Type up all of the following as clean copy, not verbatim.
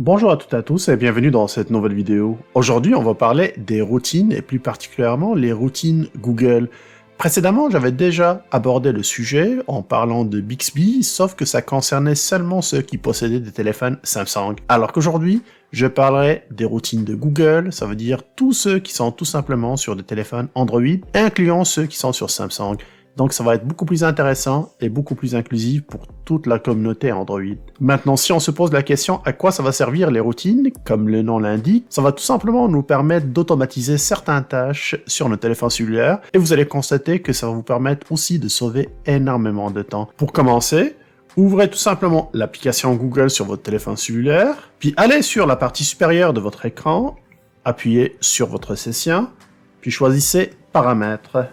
Bonjour à toutes et à tous et bienvenue dans cette nouvelle vidéo. Aujourd'hui, on va parler des routines et plus particulièrement les routines Google. Précédemment, j'avais déjà abordé le sujet en parlant de Bixby, sauf que ça concernait seulement ceux qui possédaient des téléphones Samsung. Alors qu'aujourd'hui, je parlerai des routines de Google, ça veut dire tous ceux qui sont tout simplement sur des téléphones Android, incluant ceux qui sont sur Samsung. Donc ça va être beaucoup plus intéressant et beaucoup plus inclusif pour toute la communauté Android. Maintenant, si on se pose la question à quoi ça va servir les routines, comme le nom l'indique, ça va tout simplement nous permettre d'automatiser certaines tâches sur nos téléphones cellulaires et vous allez constater que ça va vous permettre aussi de sauver énormément de temps. Pour commencer, ouvrez tout simplement l'application Google sur votre téléphone cellulaire, puis allez sur la partie supérieure de votre écran, appuyez sur votre session, puis choisissez Paramètres.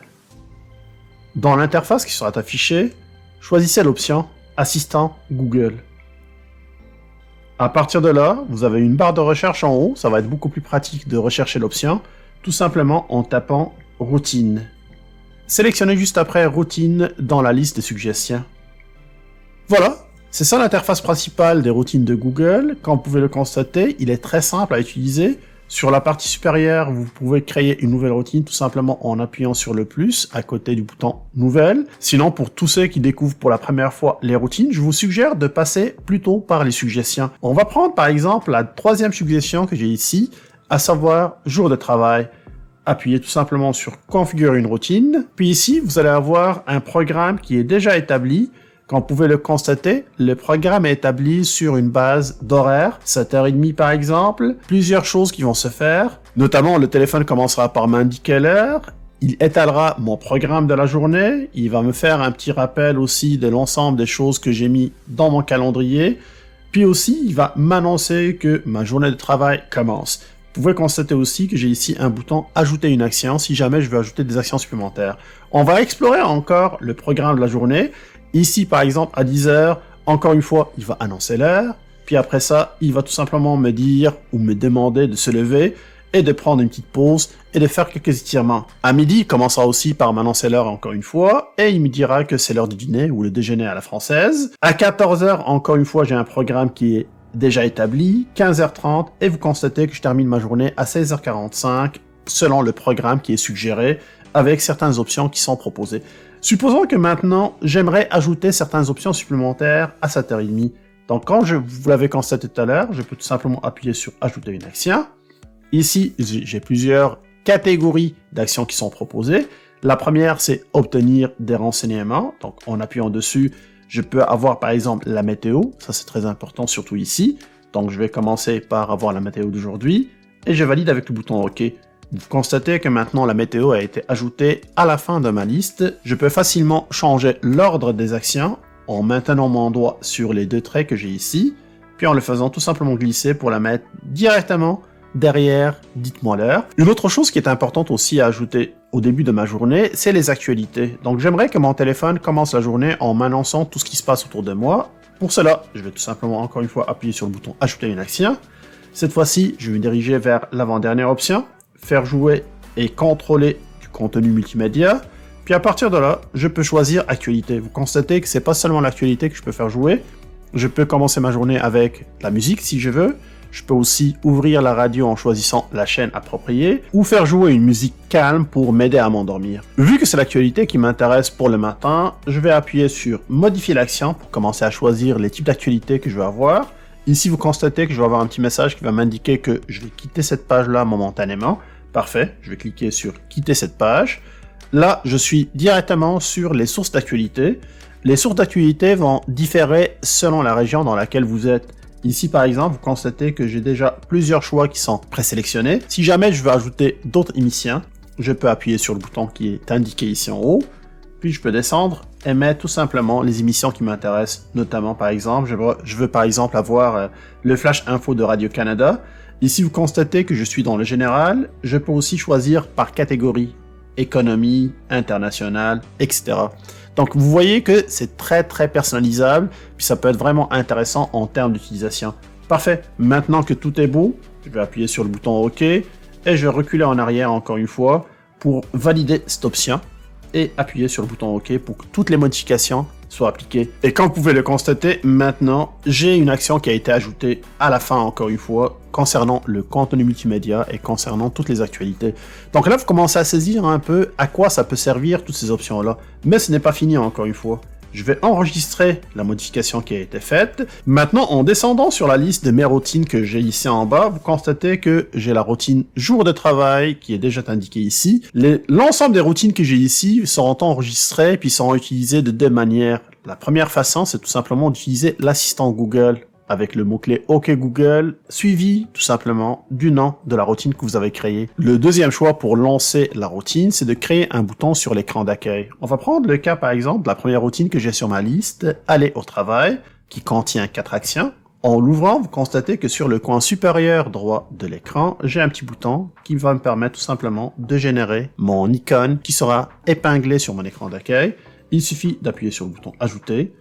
Dans l'interface qui sera affichée, choisissez l'option Assistant Google. À partir de là, vous avez une barre de recherche en haut, ça va être beaucoup plus pratique de rechercher l'option, tout simplement en tapant Routine. Sélectionnez juste après Routine dans la liste des suggestions. Voilà, c'est ça l'interface principale des routines de Google. Comme vous pouvez le constater, il est très simple à utiliser. Sur la partie supérieure, vous pouvez créer une nouvelle routine tout simplement en appuyant sur le plus à côté du bouton Nouvelle. Sinon, pour tous ceux qui découvrent pour la première fois les routines, je vous suggère de passer plutôt par les suggestions. On va prendre par exemple la troisième suggestion que j'ai ici, à savoir jour de travail. Appuyez tout simplement sur Configurer une routine. Puis ici, vous allez avoir un programme qui est déjà établi. Comme vous pouvez le constater, le programme est établi sur une base d'horaire, 7h30 par exemple, plusieurs choses qui vont se faire, notamment le téléphone commencera par m'indiquer l'heure, il étalera mon programme de la journée, il va me faire un petit rappel aussi de l'ensemble des choses que j'ai mis dans mon calendrier, puis aussi il va m'annoncer que ma journée de travail commence. Vous pouvez constater aussi que j'ai ici un bouton Ajouter une action si jamais je veux ajouter des actions supplémentaires. On va explorer encore le programme de la journée. Ici, par exemple, à 10h, encore une fois, il va annoncer l'heure. Puis après ça, il va tout simplement me dire ou me demander de se lever et de prendre une petite pause et de faire quelques étirements. À midi, il commencera aussi par m'annoncer l'heure encore une fois et il me dira que c'est l'heure du dîner ou le déjeuner à la française. À 14h, encore une fois, j'ai un programme qui est déjà établi, 15h30, et vous constatez que je termine ma journée à 16h45 selon le programme qui est suggéré avec certaines options qui sont proposées. Supposons que maintenant, j'aimerais ajouter certaines options supplémentaires à 7h30. Donc, quand vous l'avez constaté tout à l'heure, je peux tout simplement appuyer sur Ajouter une action. Ici, j'ai plusieurs catégories d'actions qui sont proposées. La première, c'est Obtenir des renseignements. Donc, en appuyant dessus, je peux avoir par exemple la météo. Ça, c'est très important, surtout ici. Donc, je vais commencer par avoir la météo d'aujourd'hui. Et je valide avec le bouton OK. Vous constatez que maintenant la météo a été ajoutée à la fin de ma liste. Je peux facilement changer l'ordre des actions en maintenant mon doigt sur les deux traits que j'ai ici, puis en le faisant tout simplement glisser pour la mettre directement derrière « Dites-moi l'heure ». Une autre chose qui est importante aussi à ajouter au début de ma journée, c'est les actualités. Donc j'aimerais que mon téléphone commence la journée en m'annonçant tout ce qui se passe autour de moi. Pour cela, je vais tout simplement encore une fois appuyer sur le bouton « Ajouter une action ». Cette fois-ci, je vais me diriger vers l'avant-dernière option, faire jouer et contrôler du contenu multimédia, puis à partir de là, je peux choisir actualité. Vous constatez que c'est pas seulement l'actualité que je peux faire jouer, je peux commencer ma journée avec la musique si je veux, je peux aussi ouvrir la radio en choisissant la chaîne appropriée, ou faire jouer une musique calme pour m'aider à m'endormir. Vu que c'est l'actualité qui m'intéresse pour le matin, je vais appuyer sur modifier l'action pour commencer à choisir les types d'actualités que je veux avoir. Ici, vous constatez que je vais avoir un petit message qui va m'indiquer que je vais quitter cette page-là momentanément. Parfait, je vais cliquer sur « Quitter cette page ». Là, je suis directement sur les sources d'actualité. Les sources d'actualité vont différer selon la région dans laquelle vous êtes. Ici, par exemple, vous constatez que j'ai déjà plusieurs choix qui sont présélectionnés. Si jamais je veux ajouter d'autres émissions, je peux appuyer sur le bouton qui est indiqué ici en haut. Puis je peux descendre et mettre tout simplement les émissions qui m'intéressent. Notamment, par exemple, je veux par exemple avoir le Flash Info de Radio-Canada. Ici, vous constatez que je suis dans le général. Je peux aussi choisir par catégorie, économie, internationale, etc. Donc, vous voyez que c'est très personnalisable, puis ça peut être vraiment intéressant en termes d'utilisation. Parfait. Maintenant que tout est beau, je vais appuyer sur le bouton OK et je vais reculer en arrière encore une fois pour valider cette option et appuyer sur le bouton OK pour que toutes les modifications soit appliquée. Et comme vous pouvez le constater, maintenant, j'ai une action qui a été ajoutée à la fin, encore une fois, concernant le contenu multimédia et concernant toutes les actualités. Donc là, vous commencez à saisir un peu à quoi ça peut servir, toutes ces options-là. Mais ce n'est pas fini, encore une fois. Je vais enregistrer la modification qui a été faite. Maintenant, en descendant sur la liste de mes routines que j'ai ici en bas, vous constatez que j'ai la routine jour de travail qui est déjà indiquée ici. L'ensemble des routines que j'ai ici seront enregistrées puis seront utilisées de deux manières. La première façon, c'est tout simplement d'utiliser l'assistant Google avec le mot-clé OK Google, suivi tout simplement du nom de la routine que vous avez créée. Le deuxième choix pour lancer la routine, c'est de créer un bouton sur l'écran d'accueil. On va prendre le cas par exemple de la première routine que j'ai sur ma liste, aller au travail, qui contient 4 actions. En l'ouvrant, vous constatez que sur le coin supérieur droit de l'écran, j'ai un petit bouton qui va me permettre tout simplement de générer mon icône qui sera épinglé sur mon écran d'accueil. Il suffit d'appuyer sur le bouton ajouter.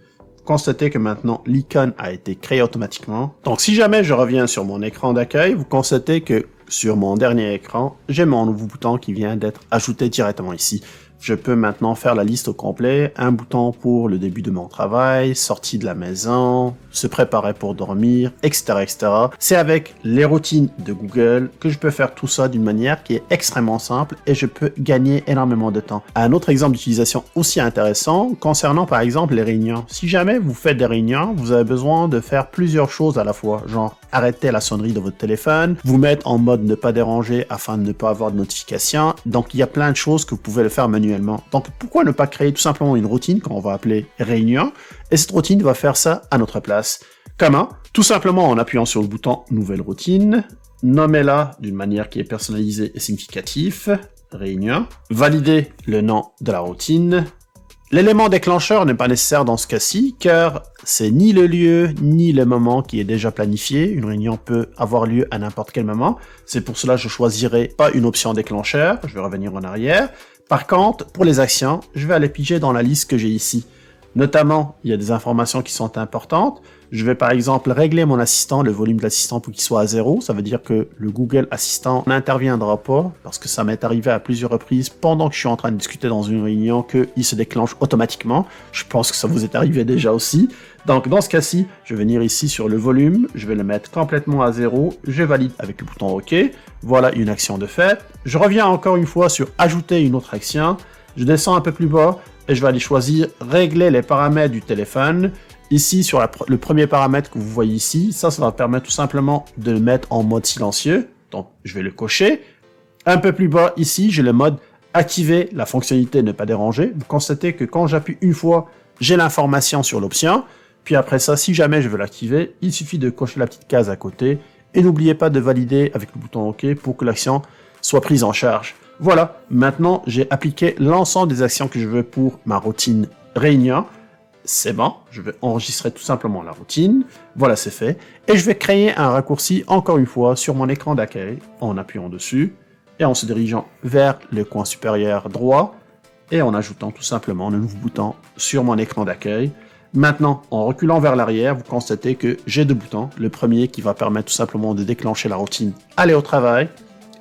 Constatez que maintenant l'icône a été créée automatiquement. Donc si jamais je reviens sur mon écran d'accueil, vous constatez que sur mon dernier écran, j'ai mon nouveau bouton qui vient d'être ajouté directement ici. Je peux maintenant faire la liste au complet, un bouton pour le début de mon travail, sortie de la maison, se préparer pour dormir, etc., etc. C'est avec les routines de Google que je peux faire tout ça d'une manière qui est extrêmement simple et je peux gagner énormément de temps. Un autre exemple d'utilisation aussi intéressant concernant par exemple les réunions. Si jamais vous faites des réunions, vous avez besoin de faire plusieurs choses à la fois, genre arrêter la sonnerie de votre téléphone, vous mettre en mode ne pas déranger afin de ne pas avoir de notification. Donc il y a plein de choses que vous pouvez le faire manuellement. Donc pourquoi ne pas créer tout simplement une routine qu'on va appeler réunion et cette routine va faire ça à notre place. Comment? Tout simplement en appuyant sur le bouton nouvelle routine, nommez-la d'une manière qui est personnalisée et significative, réunion, validez le nom de la routine. L'élément déclencheur n'est pas nécessaire dans ce cas-ci, car c'est ni le lieu, ni le moment qui est déjà planifié. Une réunion peut avoir lieu à n'importe quel moment. C'est pour cela que je choisirai pas une option déclencheur. Je vais revenir en arrière. Par contre, pour les actions, je vais aller piger dans la liste que j'ai ici. Notamment, il y a des informations qui sont importantes. Je vais par exemple régler mon assistant, le volume de l'assistant pour qu'il soit à 0. Ça veut dire que le Google Assistant n'interviendra pas, parce que ça m'est arrivé à plusieurs reprises pendant que je suis en train de discuter dans une réunion qu'il se déclenche automatiquement. Je pense que ça vous est arrivé déjà aussi. Donc dans ce cas-ci, je vais venir ici sur le volume, je vais le mettre complètement à 0, je valide avec le bouton OK. Voilà une action de fait. Je reviens encore une fois sur ajouter une autre action. Je descends un peu plus bas et je vais aller choisir régler les paramètres du téléphone. Ici, sur le premier paramètre que vous voyez ici, ça va permettre tout simplement de le mettre en mode silencieux. Donc, je vais le cocher. Un peu plus bas, ici, j'ai le mode activer la fonctionnalité ne pas déranger. Vous constatez que quand j'appuie une fois, j'ai l'information sur l'option. Puis après ça, si jamais je veux l'activer, il suffit de cocher la petite case à côté. Et n'oubliez pas de valider avec le bouton OK pour que l'action soit prise en charge. Voilà, maintenant, j'ai appliqué l'ensemble des actions que je veux pour ma routine réunion. C'est bon, je vais enregistrer tout simplement la routine, voilà c'est fait, et je vais créer un raccourci encore une fois sur mon écran d'accueil en appuyant dessus et en se dirigeant vers le coin supérieur droit et en ajoutant tout simplement le nouveau bouton sur mon écran d'accueil. Maintenant, en reculant vers l'arrière, vous constatez que j'ai deux boutons, le premier qui va permettre tout simplement de déclencher la routine aller au travail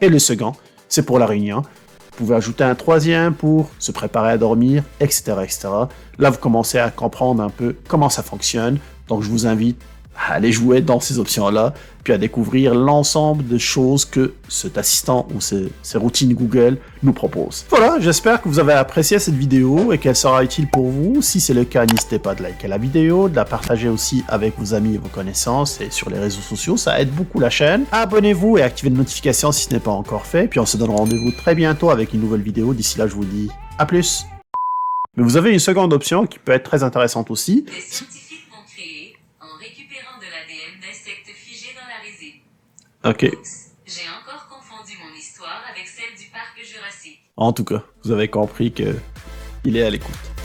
et le second, c'est pour la réunion. Vous pouvez ajouter un troisième pour se préparer à dormir, etc., etc. Là, vous commencez à comprendre un peu comment ça fonctionne. Donc, je vous invite à aller jouer dans ces options-là, puis à découvrir l'ensemble de choses que cet assistant ou ces routines Google nous proposent. Voilà, j'espère que vous avez apprécié cette vidéo et qu'elle sera utile pour vous. Si c'est le cas, n'hésitez pas de liker la vidéo, de la partager aussi avec vos amis et vos connaissances et sur les réseaux sociaux, ça aide beaucoup la chaîne. Abonnez-vous et activez les notifications si ce n'est pas encore fait, puis on se donne rendez-vous très bientôt avec une nouvelle vidéo. D'ici là, je vous dis à plus. Mais vous avez une seconde option qui peut être très intéressante aussi. Les scientifiques vont créer en récupérant de l'ADN d'insectes figés dans la résine. Ok. Oups, j'ai encore confondu mon histoire avec celle du parc Jurassique. En tout cas, vous avez compris que il est à l'écoute.